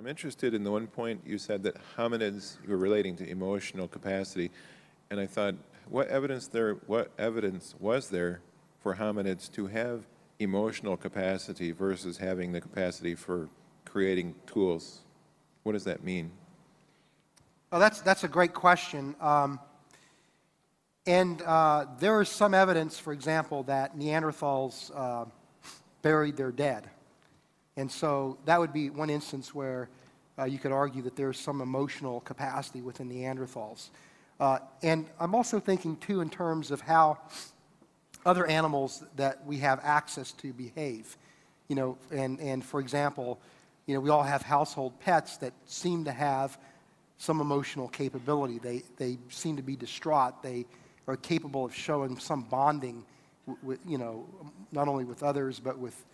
I'm interested in the one point you said that hominids were relating to emotional capacity, and I thought, what evidence was there for hominids to have emotional capacity versus having the capacity for creating tools? What does that mean? Well, that's a great question. There is some evidence, for example, that Neanderthals buried their dead. And so that would be one instance where you could argue that there's some emotional capacity within Neanderthals. And I'm also thinking, too, in terms of how other animals that we have access to behave. You know, and for example, you know, we all have household pets that seem to have some emotional capability. They seem to be distraught. They are capable of showing some bonding, you know, not only with others, but with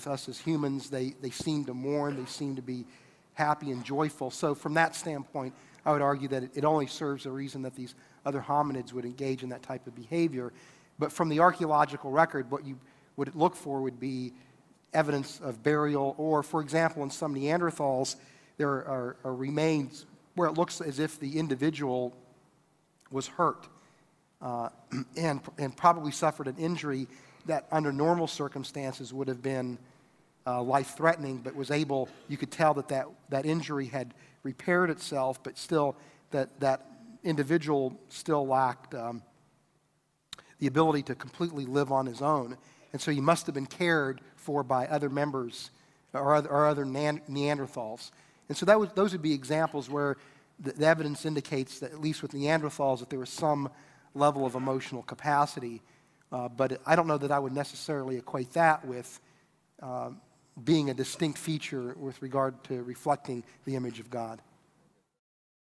us as humans. They seem to mourn. They seem to be happy and joyful. So from that standpoint, I would argue that it only serves a reason that these other hominids would engage in that type of behavior. But from the archaeological record, what you would look for would be evidence of burial, or, for example, in some Neanderthals, there are remains where it looks as if the individual was hurt and probably suffered an injury that under normal circumstances would have been life-threatening, but was able, you could tell that injury had repaired itself, but still that individual still lacked the ability to completely live on his own. And so he must have been cared for by other members or other Neanderthals. And so those would be examples where the evidence indicates that, at least with Neanderthals, that there was some level of emotional capacity. But I don't know that I would necessarily equate that with being a distinct feature with regard to reflecting the image of God.